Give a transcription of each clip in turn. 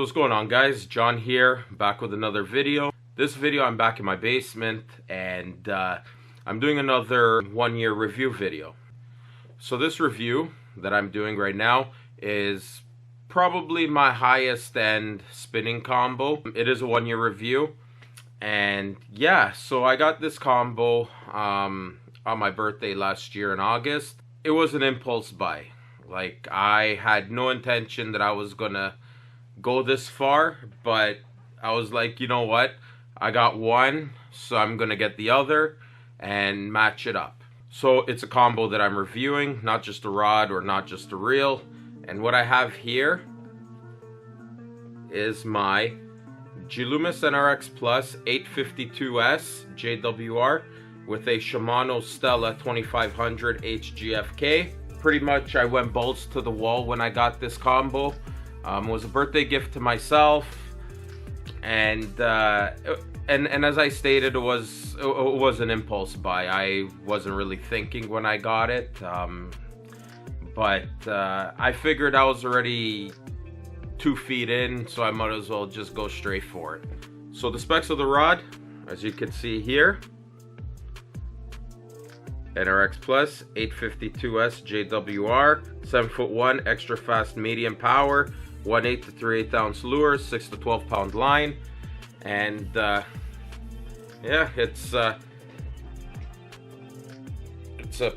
So what's going on, guys? John here, back with another video. This video I'm back in my basement and I'm doing another 1-year review video. So this review that I'm doing right now is probably my highest end spinning combo. It is a 1-year review, and yeah, so I got this combo on my birthday last year in August. It was an impulse buy. Like, I had no intention that I was gonna go this far, but I was like, you know what, I got one, so I'm gonna get the other and match it up. So it's a combo that I'm reviewing, not just a rod or not just a reel. And what I have here is my LOOMIS NRX 852S JWR with a SHIMANO STELLA 2500 HGFK. Pretty much I went balls to the wall when I got this combo. It was a birthday gift to myself, and as I stated, it was an impulse buy. I wasn't really thinking when I got it, but I figured I was already 2 feet in, so I might as well just go straight for it. So the specs of the rod, as you can see here, NRX 852S JWR, 7'1", extra fast medium power, 1/8 to 3/8 ounce lure, 6 to 12 pound line, and yeah, it's a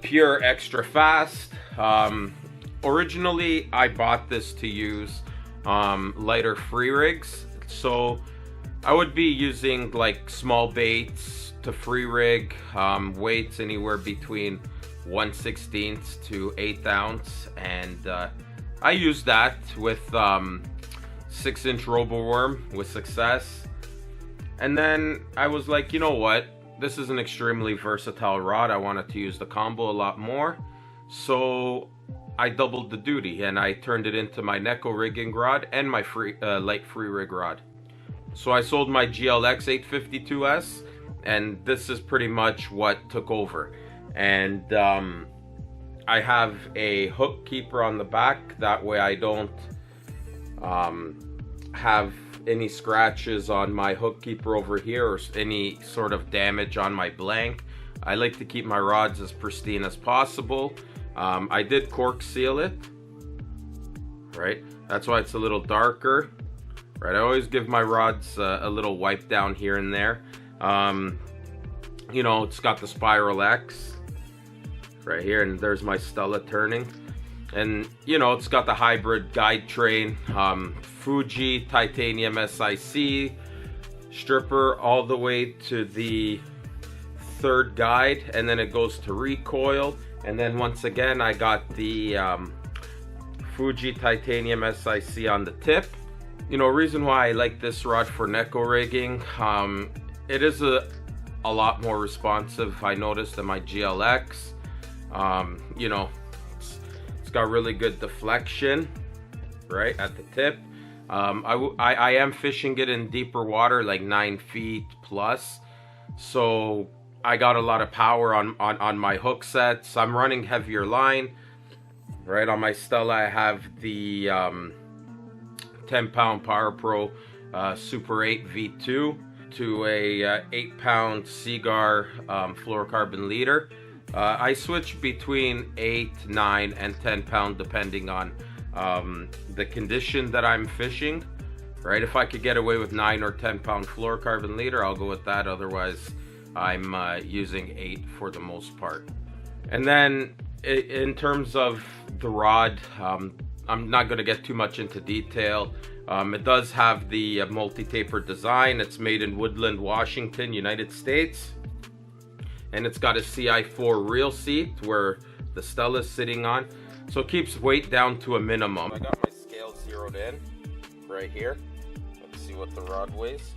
pure extra fast. Originally I bought this to use lighter free rigs, so I would be using like small baits to free rig, weights anywhere between 1/16 to 1/8 ounce, and I used that with 6-inch roboworm with success. And then I was like, you know what, this is an extremely versatile rod. I wanted to use the combo a lot more, so I doubled the duty and I turned it into my Neko rigging rod and my light free rig rod. So I sold my GLX 852S, and this is pretty much what took over. And I have a hook keeper on the back, that way I don't have any scratches on my hook keeper over here or any sort of damage on my blank. I like to keep my rods as pristine as possible. I did cork seal it, right? That's why it's a little darker, right? I always give my rods a little wipe down here and there. You know, it's got the Spiral X right here, and there's my Stella turning, and you know, it's got the hybrid guide train, Fuji titanium SIC stripper all the way to the 3rd guide, and then it goes to recoil, and then once again I got the Fuji titanium SIC on the tip. You know, reason why I like this rod for Neko rigging, it is a lot more responsive, I noticed, than my GLX. You know, it's got really good deflection right at the tip. I am fishing it in deeper water, like 9 feet plus, so I got a lot of power on my hook sets. I'm running heavier line, right? On my Stella I have the 10-pound Power Pro Super 8 V2 to a 8-pound Seagar fluorocarbon leader. I switch between 8, 9, and 10 pound depending on the condition that I'm fishing, right? If I could get away with 9 or 10 pound fluorocarbon leader, I'll go with that. Otherwise, I'm using 8 for the most part. And then in terms of the rod, I'm not going to get too much into detail. It does have the multi-taper design. It's made in Woodland, Washington, United States. And it's got a CI4 reel seat where the Stella is sitting on, so it keeps weight down to a minimum. I got my scale zeroed in right here. Let's see what the rod weighs.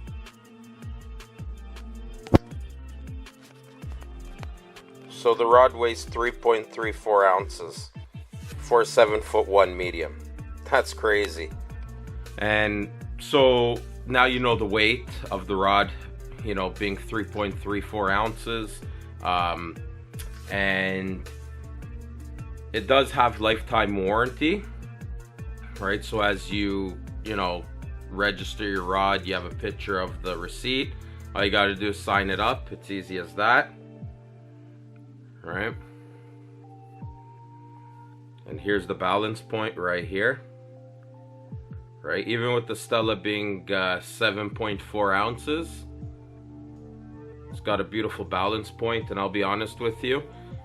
So the rod weighs 3.34 ounces for a 7'1" medium. That's crazy. And so now you know the weight of the rod, you know, being 3.34 ounces. And it does have lifetime warranty, right? So as you know, register your rod, you have a picture of the receipt. All you got to do is sign it up. It's easy as that. All right. And here's the balance point right here. Right, even with the Stella being 7.4 ounces, it's got a beautiful balance point. And I'll be honest with you,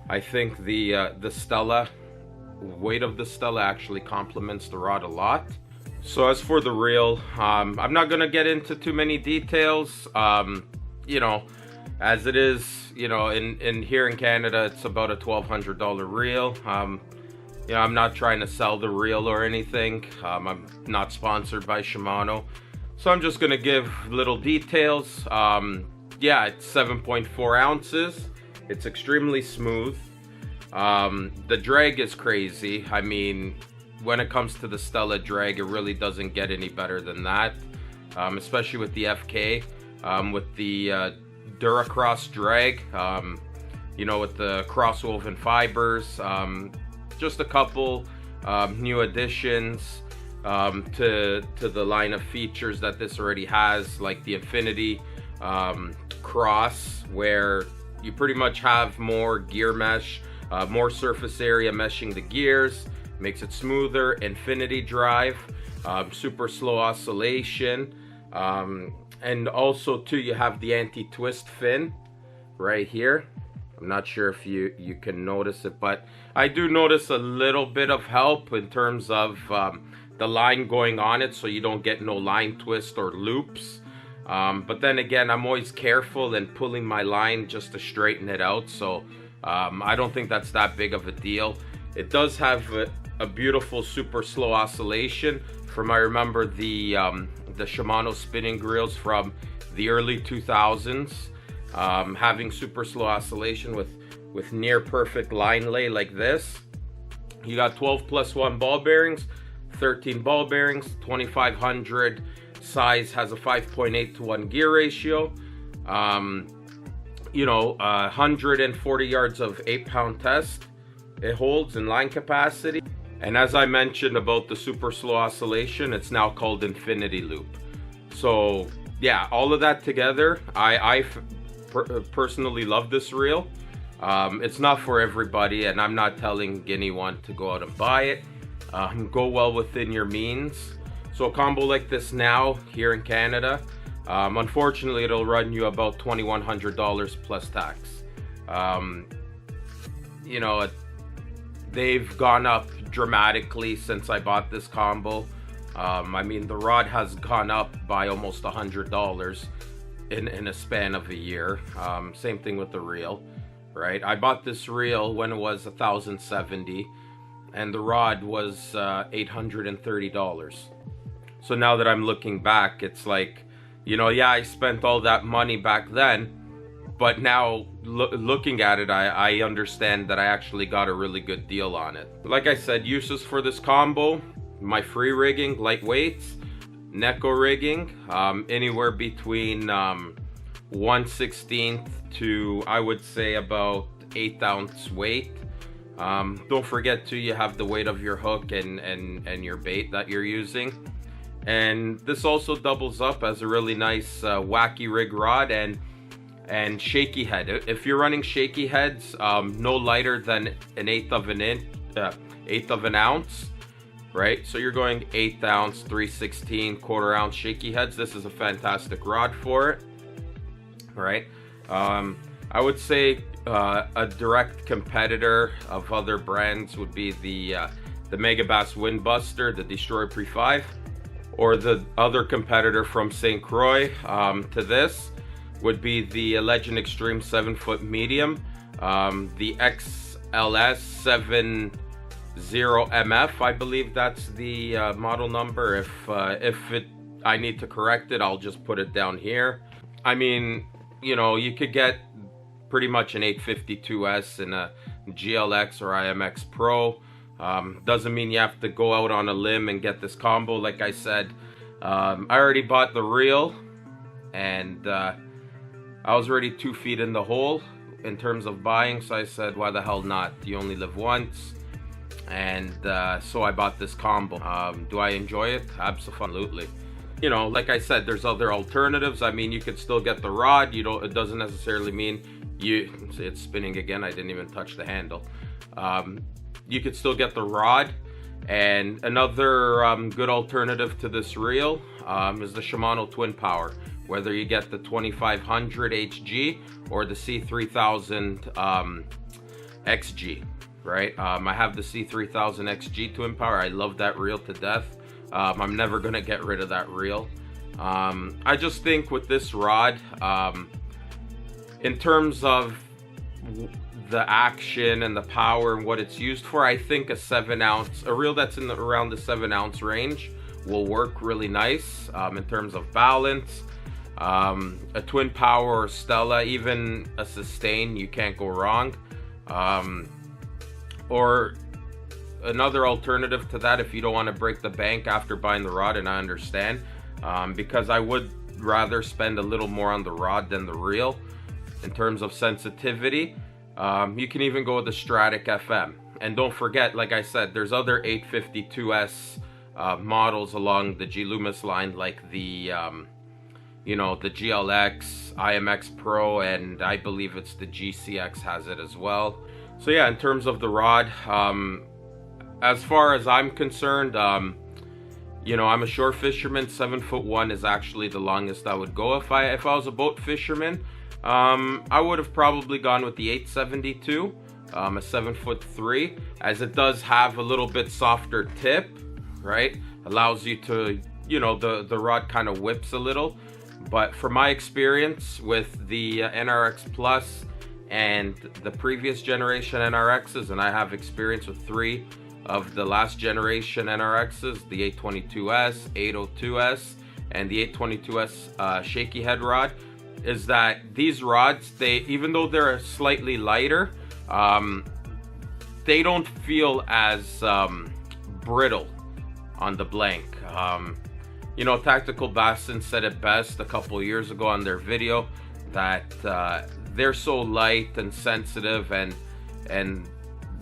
I think the Stella, weight of the Stella actually complements the rod a lot. So as for the reel, I'm not gonna get into too many details. You know, as it is, you know, in here in Canada, it's about a $1,200 reel. You know, I'm not trying to sell the reel or anything. I'm not sponsored by Shimano, so I'm just gonna give little details. Yeah, it's 7.4 ounces. It's extremely smooth. The drag is crazy. I mean, when it comes to the Stella drag, it really doesn't get any better than that, especially with the FK, with the Duracross drag, you know, with the cross-woven fibers. Just a couple new additions to the line of features that this already has, like the Infinity cross, where you pretty much have more gear mesh, more surface area meshing the gears, makes it smoother. Infinity drive, super slow oscillation, and also too, you have the anti-twist fin right here. I'm not sure if you can notice it, but I do notice a little bit of help in terms of the line going on it, so you don't get no line twist or loops. But then again, I'm always careful in pulling my line just to straighten it out, so I don't think that's that big of a deal. It does have a beautiful super slow oscillation from, I remember the Shimano spinning grills from the early 2000s. Having super slow oscillation with near perfect line lay like this. You got 12+1 ball bearings, 13 ball bearings, 2500 size, has a 5.8:1 gear ratio. You know, 140 yards of 8-pound test it holds in line capacity. And as I mentioned about the super slow oscillation, it's now called Infinity Loop. So yeah, all of that together, I personally love this reel. It's not for everybody, and I'm not telling anyone to go out and buy it. Go well within your means. So a combo like this now here in Canada, unfortunately it'll run you about $2,100 plus tax. You know, they've gone up dramatically since I bought this combo. I mean, the rod has gone up by almost $100 in a span of a year. Same thing with the reel, right? I bought this reel when it was $1,070 and the rod was $830. So now that I'm looking back, it's like, you know, yeah, I spent all that money back then, but now looking at it, I understand that I actually got a really good deal on it. Like I said, uses for this combo: my free rigging, lightweights, Neko rigging, anywhere between 1/16 to, I would say, about 1/8 ounce weight. Don't forget too, you have the weight of your hook and your bait that you're using. And this also doubles up as a really nice wacky rig rod and shaky head. If you're running shaky heads, no lighter than an 1/8 of an ounce, right? So you're going 1/8 ounce, 3/16, 1/4 ounce shaky heads. This is a fantastic rod for it, right? I would say a direct competitor of other brands would be the Megabass Windbuster, the Destroyer Pre 5, or the other competitor from St. Croix to this would be the Legend Extreme 7-foot medium, the XLS 70MF, I believe that's the model number. If I need to correct it, I'll just put it down here. I mean, you know, you could get pretty much an 852S in a GLX or IMX Pro. Doesn't mean you have to go out on a limb and get this combo. Like I said, I already bought the reel, and I was already 2 feet in the hole in terms of buying, so I said, why the hell not? You only live once. And so I bought this combo. Do I enjoy it? Absolutely. you know, like I said, there's other alternatives. I mean, you could still get the rod. You don't, it doesn't necessarily mean it's spinning again. I didn't even touch the handle. You could still get the rod. And another good alternative to this reel is the Shimano Twin Power. Whether you get the 2500 HG or the C3000 XG, right? I have the C3000 XG Twin Power. I love that reel to death. I'm never gonna get rid of that reel. I just think with this rod, in terms of the action and the power and what it's used for, I think a reel that's in around the 7-ounce range will work really nice in terms of balance. A Twin Power or Stella, even a Sustain, you can't go wrong. Or another alternative to that, if you don't want to break the bank after buying the rod, and I understand, because I would rather spend a little more on the rod than the reel in terms of sensitivity. You can even go with the Stratic FM. And don't forget, like I said, there's other 852S models along the LOOMIS line, like the you know, the GLX, IMX Pro, and I believe it's the GCX has it as well. So yeah, in terms of the rod, as far as I'm concerned, you know, I'm a shore fisherman. 7'1" is actually the longest I would go. If I was a boat fisherman, I would have probably gone with the 872, a 7'3", as it does have a little bit softer tip, right? Allows you to, you know, the rod kind of whips a little. But from my experience with the NRX Plus and the previous generation NRXs, and I have experience with 3 of the last generation NRXs, the 822S, 802S, and the 822S shaky head rod, is that these rods, even though they're slightly lighter, they don't feel as brittle on the blank. You know, Tactical Bassin said it best a couple years ago on their video that they're so light and sensitive, and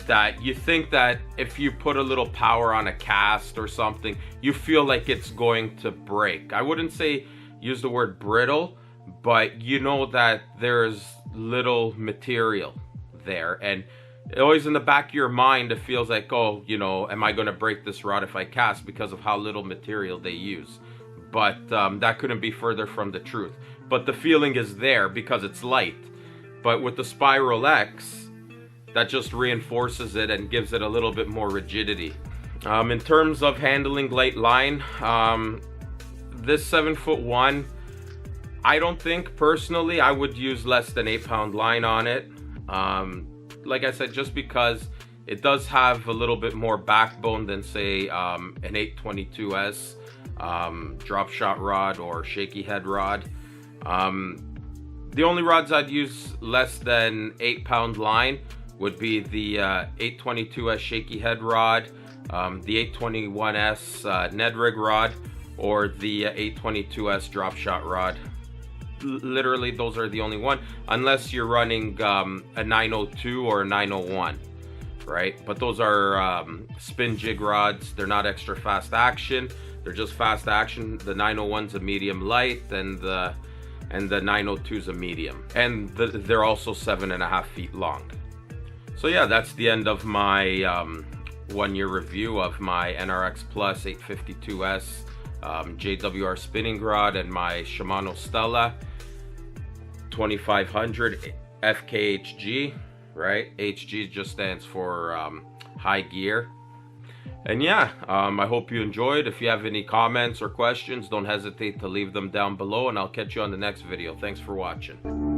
that you think that if you put a little power on a cast or something, you feel like it's going to break. I wouldn't say use the word brittle, but you know that there's little material there, and always in the back of your mind, it feels like, oh, you know, am I going to break this rod if I cast, because of how little material they use. But that couldn't be further from the truth. But the feeling is there because it's light. But with the Spiral X, that just reinforces it and gives it a little bit more rigidity. In terms of handling light line, this 7'1", I don't think personally I would use less than 8-pound line on it. Like I said, just because it does have a little bit more backbone than, say, an 822S drop shot rod or shaky head rod. The only rods I'd use less than 8-pound line would be the 822S shaky head rod, the 821S Ned rig rod, or the 822S drop shot rod. Literally, those are the only one, unless you're running a 902 or a 901, right? But those are spin jig rods. They're not extra fast action. They're just fast action. The 901's a medium light, and the 902's a medium, and they're also 7.5 feet long. So yeah, that's the end of my 1-year review of my NRX Plus 852S JWR spinning rod and my Shimano Stella 2500 FKHG, right? HG just stands for high gear. And yeah, I hope you enjoyed. If you have any comments or questions, don't hesitate to leave them down below, and I'll catch you on the next video. Thanks for watching.